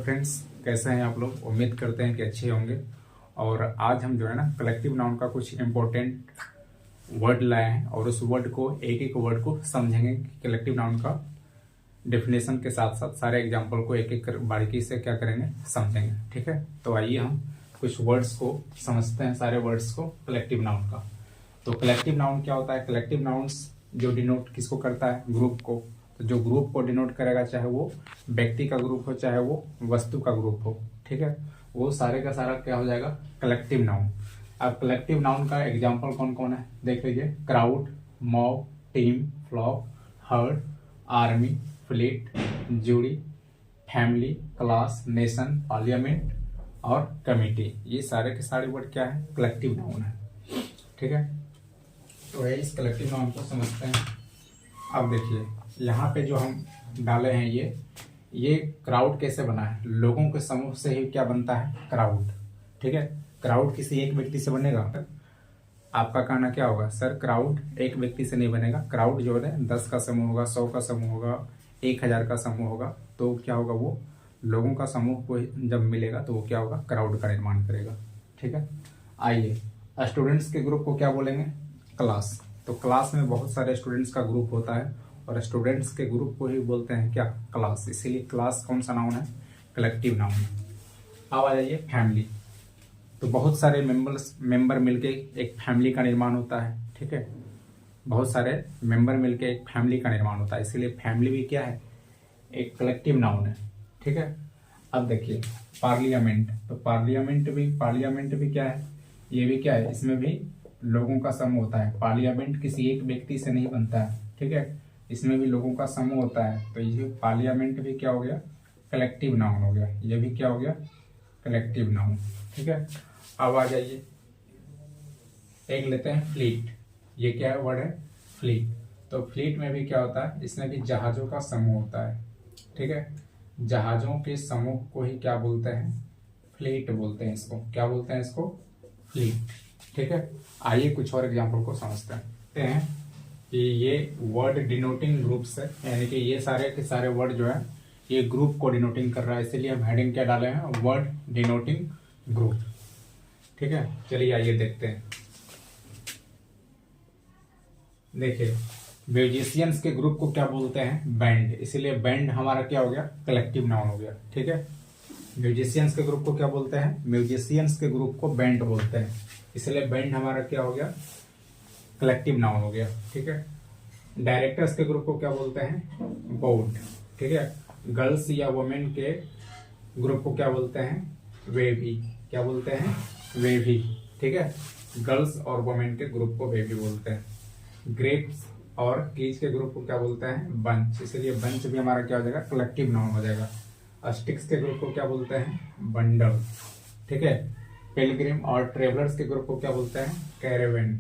Hello friends, कैसे हैं आप लोग। उम्मीद करते हैं कि अच्छे होंगे। और आज हम जो है ना कलेक्टिव नाउन का कुछ इम्पोर्टेंट वर्ड लाए हैं और उस वर्ड को एक एक वर्ड को समझेंगे। कलेक्टिव नाउन का डेफिनेशन के साथ साथ सारे एग्जाम्पल को एक एक बारीकी से क्या करेंगे, समझेंगे। ठीक है, तो आइए हम कुछ वर्ड्स को समझते हैं, सारे वर्ड्स को कलेक्टिव नाउन का। तो कलेक्टिव नाउन क्या होता है? कलेक्टिव नाउन्स जो डिनोट किसको करता है? ग्रुप को। तो जो ग्रुप को डिनोट करेगा, चाहे वो व्यक्ति का ग्रुप हो चाहे वो वस्तु का ग्रुप हो, ठीक है, वो सारे का सारा क्या हो जाएगा? Collective noun. अब कलेक्टिव नाउन का एग्जांपल कौन कौन है देख लीजिए। Crowd, mob, team, flock, herd, army, fleet, jury, family, class, nation, parliament और कमिटी। ये सारे के सारे वर्ड क्या है? कलेक्टिव नाउन है। ठीक है, तो ये इस कलेक्टिव नाउन को समझते हैं। अब देखिए यहाँ पे जो हम डाले हैं ये क्राउड कैसे बना है? लोगों के समूह से ही क्या बनता है? क्राउड। ठीक है, क्राउड किसी एक व्यक्ति से बनेगा? आपका कहना क्या होगा? सर क्राउड एक व्यक्ति से नहीं बनेगा। क्राउड जो है 10 का समूह होगा, 100 का समूह होगा, 1000 का समूह होगा। तो क्या होगा? वो लोगों का समूह को जब मिलेगा तो वो क्या होगा? क्राउड का निर्माण करेगा। ठीक है, आइए स्टूडेंट्स के ग्रुप को क्या बोलेंगे? क्लास। तो क्लास में बहुत सारे स्टूडेंट्स का ग्रुप होता है और स्टूडेंट्स के ग्रुप को ही बोलते हैं क्या? क्लास। इसीलिए क्लास कौन सा नाउन है? कलेक्टिव नाउन है। अब आ जाइए फैमिली। तो बहुत सारे मेंबर मिलके एक फैमिली का निर्माण होता है। ठीक है, बहुत सारे मेंबर मिलके एक फैमिली का निर्माण होता है, इसीलिए फैमिली भी क्या है? एक कलेक्टिव नाउन है। ठीक है, अब देखिए पार्लियामेंट। तो पार्लियामेंट भी क्या है? ये भी क्या है? इसमें भी लोगों का समूह होता है। पार्लियामेंट किसी एक व्यक्ति से नहीं बनता है। ठीक है, इसमें भी लोगों का समूह होता है। तो ये पार्लियामेंट भी क्या हो गया? कलेक्टिव नाउन हो गया। ये भी क्या हो गया? Collective noun. ठीक है, अब आ जाइए एक लेते हैं फ्लीट। ये क्या है वर्ड है? फ्लीट। तो फ्लीट में भी क्या होता है? इसमें भी जहाजों का समूह होता है। ठीक है, जहाजों के समूह को ही क्या बोलते हैं? फ्लीट बोलते हैं। इसको क्या बोलते हैं? इसको फ्लीट। ठीक है, आइए कुछ और एग्जाम्पल को समझते हैं कि ये वर्ड डिनोटिंग ग्रुप्स है, यानी कि ये सारे के सारे वर्ड जो है ये ग्रुप को डिनोटिंग कर रहा है, इसीलिए हम हेडिंग क्या डाले हैं? Word denoting group. ठीक है, चलिए आइए देखते हैं। देखिए म्यूजिशियंस के ग्रुप को क्या बोलते हैं? बैंड। इसीलिए बैंड हमारा क्या हो गया? कलेक्टिव नाउन हो गया। ठीक है, म्यूजिशियंस के ग्रुप को क्या बोलते हैं? म्यूजिशियंस के ग्रुप को बैंड बोलते हैं, इसलिए बैंड हमारा क्या हो गया? कलेक्टिव नाउन हो गया। ठीक है, डायरेक्टर्स के ग्रुप को क्या बोलते हैं? बोर्ड। ठीक है, गर्ल्स या वुमेन के ग्रुप को क्या बोलते हैं? वे भी। क्या बोलते हैं? वे भी। ठीक है, गर्ल्स और वुमेन के ग्रुप को वे भी बोलते हैं। ग्रेप्स और कीज के ग्रुप को क्या बोलते हैं? बंच। इसलिए बंच भी हमारा क्या हो जाएगा? कलेक्टिव नाउन हो जाएगा। स्टिक्स के ग्रुप को क्या बोलते हैं? बंडल। ठीक है, पिलग्रिम और ट्रेवलर्स के ग्रुप को क्या बोलते हैं? कैरेवन।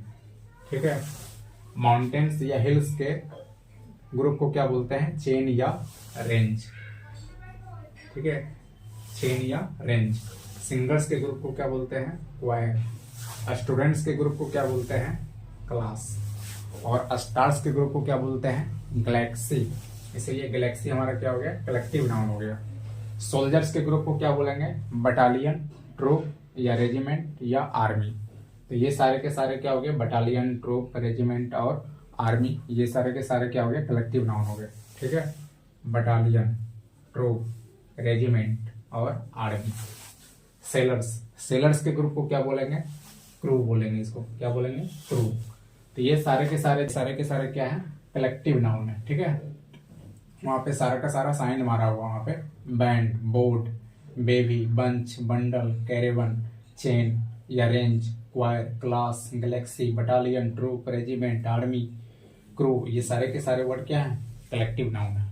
ठीक है, माउंटेन्स या हिल्स के ग्रुप को क्या बोलते हैं? चेन या रेंज। ठीक है, चेन या रेंज। सिंगर्स के ग्रुप को क्या बोलते हैं? क्वायर। स्टूडेंट्स के ग्रुप को क्या बोलते हैं? क्लास। और स्टार्स के ग्रुप को क्या बोलते हैं? गैलेक्सी। इसीलिए गैलेक्सी हमारा क्या हो गया? कलेक्टिव नाउन हो गया। सोल्जर्स के ग्रुप को क्या बोलेंगे? बटालियन, ट्रूप या रेजिमेंट या आर्मी। तो ये सारे के सारे क्या हो गए? बटालियन, ट्रूप, रेजिमेंट और आर्मी, ये सारे के सारे क्या हो गए? कलेक्टिव नाउन हो गए। ठीक है, बटालियन, ट्रूप, रेजिमेंट और आर्मी। सेलर्स के ग्रुप को क्या बोलेंगे? क्रू बोलेंगे। इसको क्या बोलेंगे? क्रू। तो ये सारे के सारे क्या है? कलेक्टिव नाउन है। ठीक है, वहां पे सारा का सारा साइन मारा हुआ, वहां पे band, board, baby, bunch, bundle, caravan, chain या range, choir, class, galaxy, battalion, troop, regiment, army, crew, ये सारे के सारे वर्ड क्या है? कलेक्टिव नाउन है।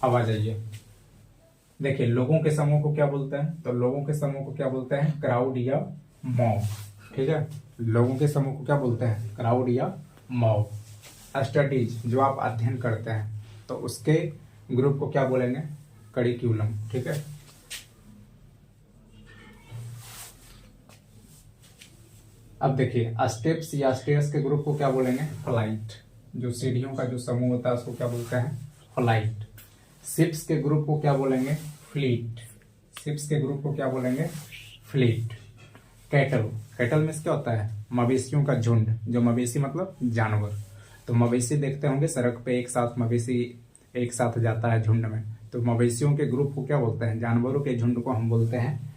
अब आ जाइए देखिए लोगों के समूह को क्या बोलते हैं? तो लोगों के समूह को क्या बोलते हैं? क्राउड या मॉब। ठीक है, लोगों के समूह को क्या बोलते हैं? क्राउड या मॉब। स्टडीज, जो आप अध्ययन करते हैं, तो उसके ग्रुप को क्या बोलेंगे? करिकुलम। ठीक है, अब देखिए स्टेप्स या स्टेयर्स के ग्रुप को क्या बोलेंगे? फ्लाइट। जो सीढ़ियों का जो समूह होता है उसको क्या बोलते हैं? फ्लाइट। शिप्स के ग्रुप को क्या बोलेंगे? फ्लीट। शिप्स के ग्रुप को क्या बोलेंगे? फ्लीट। कैटल, कैटल में क्या होता है? मवेशियों का झुंड। जो मवेशी मतलब जानवर। तो मवेशी देखते होंगे सड़क पे एक साथ मवेशी एक साथ जाता है झुंड में, तो मवेशियों के ग्रुप को क्या बोलते हैं? जानवरों के झुंड को हम बोलते हैं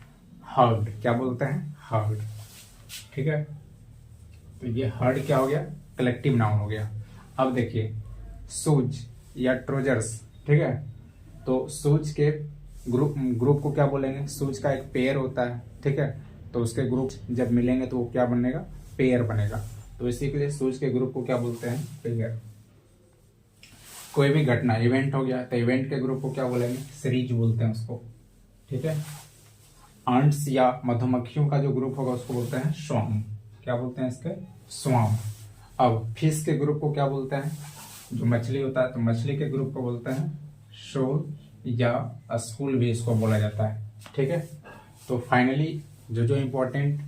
हर्ड। क्या बोलते हैं? हर्ड। ठीक है, तो ये हर्ड क्या हो गया? कलेक्टिव नाउन हो गया। अब देखिए सूज या ट्रोजर्स, ठीक है, तो सूज के ग्रुप को क्या बोलेंगे? सूज का एक पेयर होता है, ठीक है, तो उसके ग्रुप जब मिलेंगे तो वो क्या बनेगा? पेयर बनेगा। तो इसी के लिए सूज के ग्रुप को क्या बोलते हैं? पेयर। कोई भी घटना इवेंट हो गया तो इवेंट के ग्रुप को क्या बोलेंगे? सीरीज बोलते हैं उसको, ठीक है। आंट्स या मधुमक्खियों का जो ग्रुप होगा उसको बोलते हैं स्वाम। क्या बोलते हैं इसके? स्वाम। अब फिश के ग्रुप को क्या बोलते हैं? जो मछली होता है तो मछली के ग्रुप को बोलते हैं शोल या स्कूल भी इसको बोला जाता है, ठीक है। तो फाइनली जो जो इम्पोर्टेंट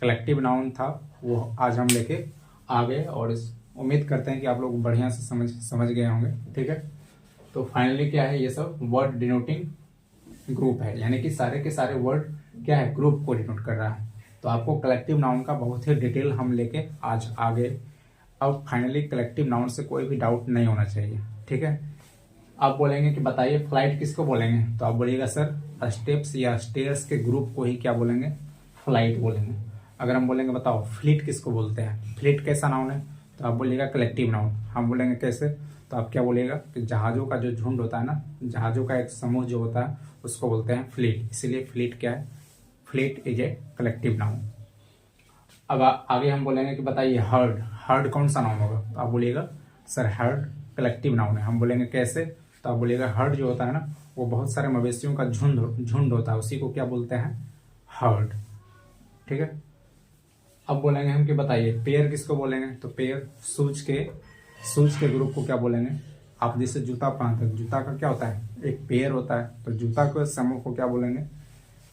कलेक्टिव नाउन था वो आज हम लेके आ गए, और इस उम्मीद करते हैं कि आप लोग बढ़िया से समझ गए होंगे, ठीक है। तो फाइनली क्या है? ये सब वर्ड डिनोटिंग ग्रुप है, यानी कि सारे के सारे वर्ड क्या है? ग्रुप को डिनोट कर रहा है। तो आपको कलेक्टिव नाउन का बहुत ही डिटेल हम लेके आज आ गए। अब फाइनली कलेक्टिव नाउन से कोई भी डाउट नहीं होना चाहिए, ठीक है। आप बोलेंगे कि बताइए फ्लाइट किसको बोलेंगे? तो आप बोलिएगा सर स्टेप्स या स्टेयर्स के ग्रुप को ही क्या बोलेंगे? फ्लाइट बोलेंगे। अगर हम बोलेंगे बताओ फ्लीट किसको बोलते हैं? फ्लीट कैसा नाउन है? तो आप बोलिएगा कलेक्टिव नाउन। हम बोलेंगे कैसे? तो आप क्या बोलिएगा कि जहाजों का जो झुंड होता है ना, जहाजों का एक समूह जो होता है उसको बोलते हैं फ्लीट। इसीलिए फ्लीट क्या है? Fleet is a collective noun. अब आगे हम बोलेंगे कि बताइए हर्ड, हर्ड कौन सा नाउन होगा? तो आप बोलिएगा सर हर्ड कलेक्टिव नाउन है। हम बोलेंगे कैसे? तो आप बोलिएगा हर्ड जो होता है ना वो बहुत सारे मवेशियों का झुंड होता है, उसी को क्या बोलते हैं? हर्ड, ठीक है। अब बोलेंगे हम कि बताइए पेयर किसको बोलेंगे? तो पेयर शूज के ग्रुप को क्या बोलेंगे? आप जैसे जूता पहनते हैं, जूता का क्या होता है? एक पेयर होता है, तो जूता के समूह को क्या बोलेंगे?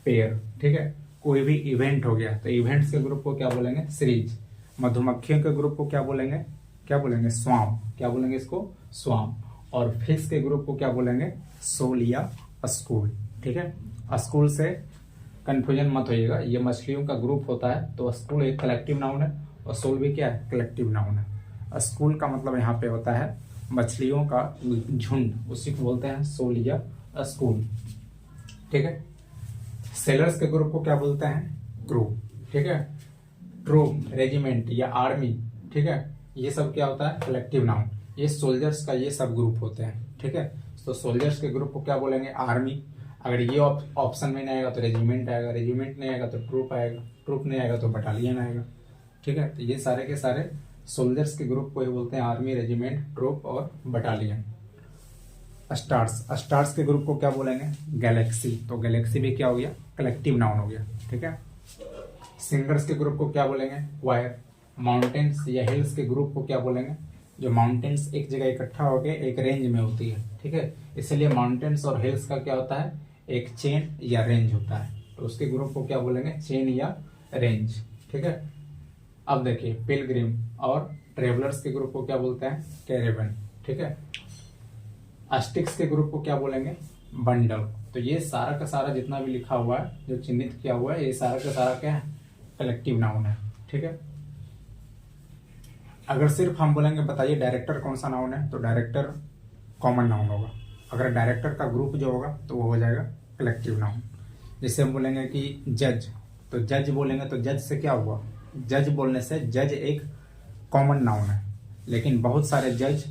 पेयर, ठीक है। कोई भी इवेंट हो गया तो इवेंट्स के ग्रुप को क्या बोलेंगे? सीरीज। मधुमक्खियों के ग्रुप को क्या बोलेंगे? क्या बोलेंगे? स्वाम। क्या बोलेंगे इसको? स्वाम। और फिश के ग्रुप को क्या बोलेंगे? सोल या स्कूल, ठीक है। स्कूल से कंफ्यूजन मत होइएगा, ये मछलियों का ग्रुप होता है, तो स्कूल एक कलेक्टिव नाउन है और सोल भी क्या है? कलेक्टिव नाउन है। स्कूल का मतलब यहाँ पे होता है मछलियों का झुंड, उसी को बोलते हैं सोल या स्कूल, ठीक है। सेलर्स के ग्रुप को क्या बोलते हैं? ग्रुप, ठीक है। ट्रूप, रेजिमेंट या आर्मी, ठीक है, ये सब क्या होता है? Collective noun. ये सोल्जर्स का ये सब ग्रुप होते हैं, ठीक है। तो सोल्जर्स के ग्रुप को क्या बोलेंगे? आर्मी। अगर ये ऑप्शन में नहीं आएगा तो रेजिमेंट आएगा, रेजिमेंट नहीं आएगा तो ट्रूप आएगा, ट्रूप नहीं आएगा तो बटालियन आएगा, ठीक है। तो ये सारे के सारे सोल्जर्स के ग्रुप को ही बोलते हैं आर्मी, रेजिमेंट, ट्रूप और बटालियन। स्टार्स के ग्रुप को क्या बोलेंगे? गैलेक्सी। तो गैलेक्सी भी क्या हो गया? कलेक्टिव नाउन हो गया, ठीक है। सिंगर्स के ग्रुप को क्या बोलेंगे? क्वायर। माउंटेन्स या हिल्स के ग्रुप को क्या बोलेंगे? जो माउंटेन्स एक जगह इकट्ठा होकर एक रेंज में होती है, ठीक है, इसलिए माउंटेन्स और हिल्स का क्या होता है? एक चेन या रेंज होता है, तो उसके ग्रुप को क्या बोलेंगे? चेन या रेंज, ठीक है। अब देखिए पिलग्रिम और ट्रेवलर्स के ग्रुप को क्या बोलते हैं? कैरेवन, ठीक है। अस्टिक्स के ग्रुप को क्या बोलेंगे? बंडल। तो ये सारा का सारा जितना भी लिखा हुआ है, जो चिन्हित किया हुआ है, ये सारा का सारा क्या है? कलेक्टिव नाउन है, ठीक है। अगर सिर्फ हम बोलेंगे बताइए डायरेक्टर कौन सा नाउन है, तो डायरेक्टर कॉमन नाउन होगा। अगर डायरेक्टर का ग्रुप जो होगा तो वो हो जाएगा कलेक्टिव नाउन। जैसे हम बोलेंगे कि जज, तो जज बोलेंगे तो जज से क्या हुआ? जज बोलने से जज एक कॉमन नाउन है, लेकिन बहुत सारे जज,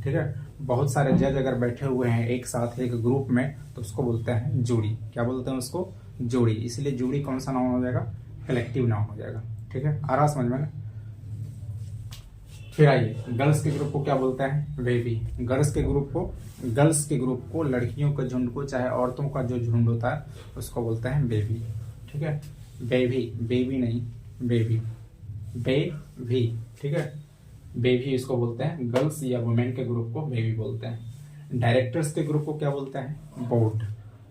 ठीक है, बहुत सारे जज अगर बैठे हुए हैं एक साथ एक ग्रुप में तो उसको बोलते हैं जूरी। क्या बोलते हैं उसको? जूरी। इसलिए जूरी कौन सा नाउन हो जाएगा? कलेक्टिव नाउन हो जाएगा, ठीक है। आ रहा समझ में? फिर आइए गर्ल्स के ग्रुप को क्या बोलते हैं? बेबी। गर्ल्स के ग्रुप को लड़कियों के झुंड को, चाहे औरतों का जो झुंड होता है उसको बोलते हैं बेबी, ठीक है। बेबी, बेबी नहीं, बेबी, बेबी, ठीक है। बेबी इसको बोलते हैं। गर्ल्स या वुमेन के ग्रुप को बेबी बोलते हैं। डायरेक्टर्स के ग्रुप को क्या बोलते हैं? बोर्ड,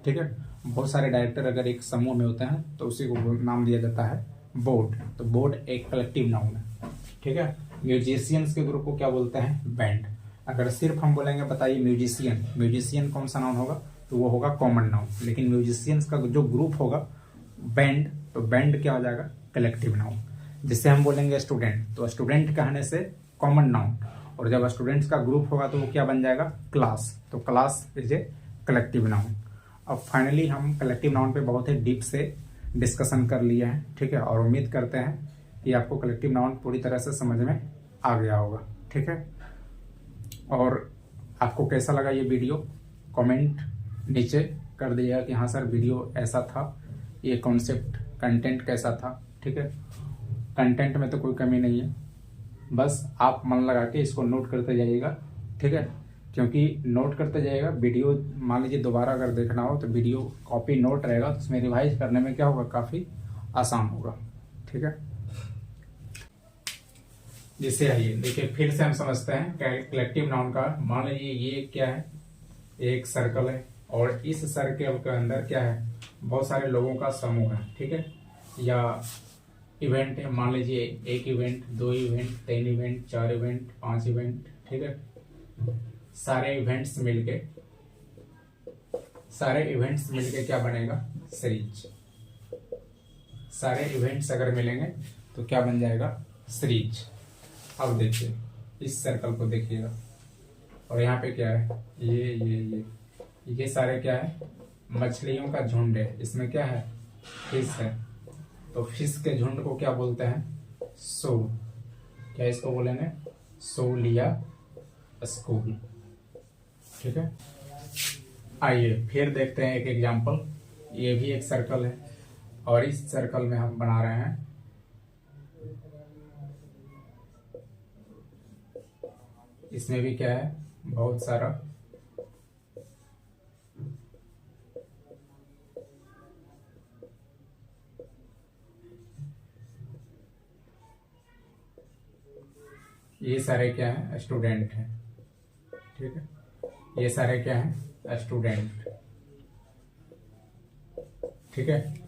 ठीक है। बहुत सारे डायरेक्टर अगर एक समूह में होते हैं तो उसी को नाम दिया जाता है बोर्ड। तो बोर्ड एक कलेक्टिव नाउन है, ठीक है। म्यूजिशियंस के ग्रुप को क्या बोलते हैं? बैंड। अगर सिर्फ हम बोलेंगे बताइए म्यूजिशियन, म्यूजिशियन कौन सा नाउन होगा? तो वो होगा कॉमन नाउन। लेकिन म्यूजिशियंस का जो ग्रुप होगा बैंड, तो बैंड क्या हो जाएगा कलेक्टिव नाउन। जिससे हम बोलेंगे स्टूडेंट, तो स्टूडेंट कहने से कॉमन नाउन, और जब स्टूडेंट्स का ग्रुप होगा तो वो क्या बन जाएगा क्लास, तो class is a collective noun. अब फाइनली हम कलेक्टिव नाउन पे बहुत ही डीप से डिस्कशन कर लिया है, ठीक है, और उम्मीद करते हैं कि आपको कलेक्टिव नाउन पूरी तरह से समझ में आ गया होगा, ठीक है। और आपको कैसा लगा ये वीडियो, कमेंट नीचे कर दीजिएगा कि हाँ सर वीडियो ऐसा था, ये कॉन्सेप्ट कंटेंट कैसा था, ठीक है। कंटेंट में तो कोई कमी नहीं है, बस आप मन लगा के इसको नोट करते जाइएगा, ठीक है, क्योंकि नोट करते जाइएगा। वीडियो मान लीजिए दोबारा अगर देखना हो तो वीडियो कॉपी नोट रहेगा, तो उसमें रिवाइज करने में क्या होगा, काफ़ी आसान होगा, ठीक है। जिससे आइए देखिए फिर से हम समझते हैं कलेक्टिव नाउन का। मान लीजिए ये क्या है, एक सर्कल है, और इस सर्कल के अंदर क्या है, बहुत सारे लोगों का समूह है, ठीक है, या इवेंट है। मान लीजिए एक event, 2 event, 3 event, 4 event, 5 event, ठीक है। सारे इवेंट्स मिलके क्या बनेगा, सीरीज। सारे इवेंट्स अगर मिलेंगे तो क्या बन जाएगा, सीरीज। अब देखिए इस सर्कल को देखिएगा, और यहाँ पे क्या है, ये सारे क्या है, मछलियों का झुंड है। इसमें क्या है, फिश है, तो फिश के झुंड को क्या बोलते हैं, सोल। क्या इसको बोलेंगे, सोल या स्कूल, ठीक है। आइए फिर देखते हैं एक एग्जांपल। ये भी एक सर्कल है, और इस सर्कल में हम बना रहे हैं इसमें भी क्या है, बहुत सारा ये सारे क्या है, स्टूडेंट हैं, ठीक है। ये सारे क्या है, स्टूडेंट, ठीक है।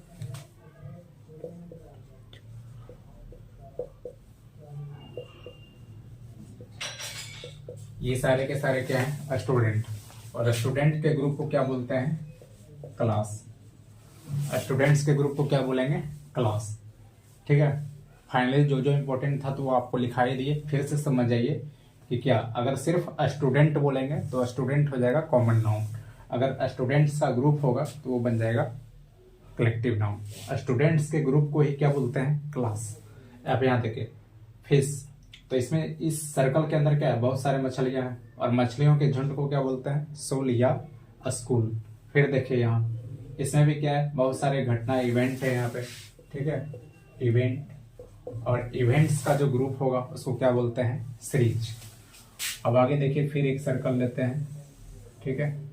ये सारे के सारे क्या है, स्टूडेंट, और स्टूडेंट के ग्रुप को क्या बोलते हैं, क्लास। स्टूडेंट्स के ग्रुप को क्या बोलेंगे, क्लास, ठीक है। फाइनली जो जो इम्पोर्टेंट था तो वो आपको लिखा ही दिए, फिर से समझ जाइए कि क्या, अगर सिर्फ स्टूडेंट बोलेंगे तो स्टूडेंट हो जाएगा कॉमन नाउन। अगर स्टूडेंट्स का ग्रुप होगा तो वो बन जाएगा कलेक्टिव नाउन। स्टूडेंट्स के ग्रुप को ही क्या बोलते हैं, क्लास। आप यहाँ देखिए फिश, तो इसमें इस सर्कल के अंदर क्या है, बहुत सारे मछलियां हैं, और मछलियों के झुंड को क्या बोलते हैं, सोल या स्कूल। फिर देखिए यहाँ इसमें भी क्या है, बहुत सारे घटना, इवेंट है यहाँ पे, ठीक है, इवेंट, और इवेंट्स का जो ग्रुप होगा उसको क्या बोलते हैं, सीरीज। अब आगे देखिए फिर एक सर्कल लेते हैं, ठीक है।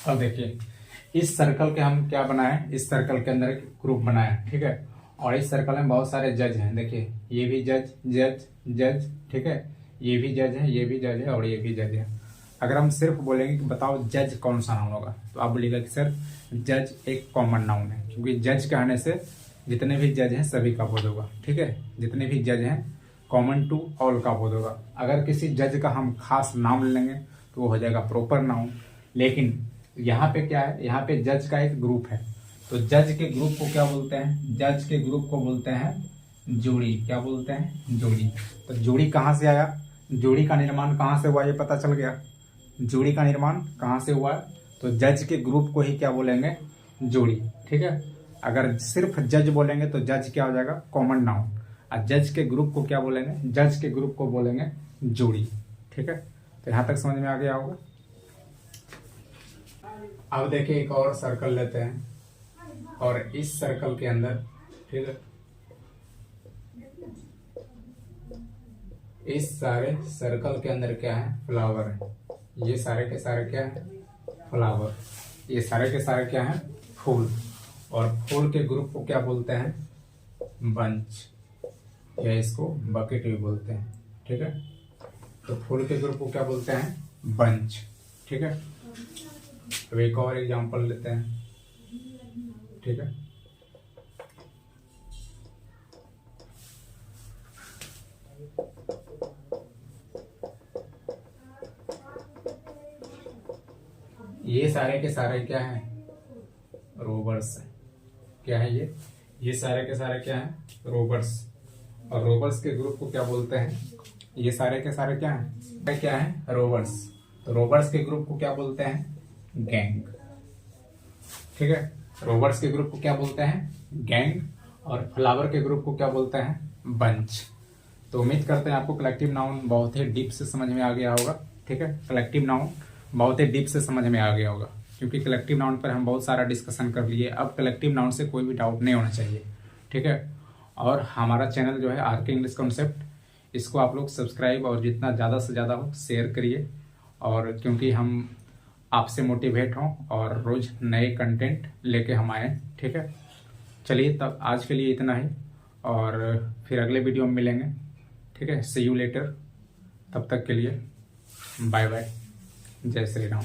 अब देखिए इस सर्कल के हम क्या बनाए, इस सर्कल के अंदर एक ग्रुप बनाए, ठीक है। और इस सर्कल में बहुत सारे जज हैं, देखिए ये भी जज जज जज, ठीक है, ये भी जज है, ये भी जज है, और ये भी जज है। अगर हम सिर्फ बोलेंगे कि बताओ जज कौन सा नाउन होगा, तो आप बोलिएगा कि सर जज एक कॉमन नाउन है, क्योंकि जज कहने से जितने भी जज हैं सभी का बोध होगा, ठीक है। जितने भी जज हैं कॉमन टू ऑल का बोध होगा। अगर किसी जज का हम खास नाम ले लेंगे तो वो हो जाएगा प्रॉपर नाउन। लेकिन यहाँ पे क्या है, यहाँ पे जज का एक ग्रुप है, तो जज के ग्रुप को क्या बोलते हैं, जज के ग्रुप को बोलते हैं जोड़ी। क्या बोलते हैं, जोड़ी। तो जोड़ी कहाँ से आया, जोड़ी का निर्माण कहाँ से हुआ, ये पता चल गया। जोड़ी का निर्माण कहाँ से हुआ, तो जज के ग्रुप को ही क्या बोलेंगे, जोड़ी, ठीक है। अगर सिर्फ जज बोलेंगे तो जज क्या हो जाएगा, कॉमन नाउन। और जज के ग्रुप को क्या बोलेंगे, जज के ग्रुप को बोलेंगे जोड़ी। ठीक है, तो यहां तक समझ में आ गया होगा। अब देखिए एक और सर्कल लेते हैं और इस सर्कल के अंदर, ठीक है, इस सारे सर्कल के अंदर क्या है, फ्लावर है। ये सारे के सारे क्या है, फ्लावर। ये सारे के सारे क्या है, फूल। और फूल के ग्रुप को क्या बोलते हैं, बंच, या इसको बकेट भी बोलते हैं। ठीक है, तो फूल के ग्रुप को क्या बोलते हैं, बंच। ठीक है, अब एक और एग्जांपल लेते हैं। ठीक है, ये सारे के सारे क्या है, रोवर्स है। क्या है ये सारे के सारे क्या है, रोवर्स। और रोवर्स के ग्रुप को क्या बोलते हैं, ये सारे के सारे क्या है, रोवर्स। तो रोवर्स के ग्रुप को क्या बोलते हैं, गैंग। ठीक है, रोवर्स के ग्रुप को क्या बोलते हैं, गैंग। और फ्लावर के ग्रुप को क्या बोलते हैं, बंच। तो उम्मीद करते हैं आपको कलेक्टिव नाउन बहुत ही डीप से समझ में आ गया होगा। ठीक है, कलेक्टिव नाउन बहुत ही डीप से समझ में आ गया होगा, क्योंकि कलेक्टिव नाउन पर हम बहुत सारा डिस्कशन कर लिए। अब कलेक्टिव नाउन से कोई भी डाउट नहीं होना चाहिए। ठीक है, और हमारा चैनल जो है आर के इंग्लिश कॉन्सेप्ट, इसको आप लोग सब्सक्राइब और जितना ज़्यादा से ज़्यादा हो शेयर करिए। और क्योंकि हम आपसे मोटिवेट हों और रोज़ नए कंटेंट लेके हम आए। ठीक है, चलिए तब आज के लिए इतना ही, और फिर अगले वीडियो में मिलेंगे। ठीक है, सी यू लेटर। तब तक के लिए बाय बाय, जय श्री राम।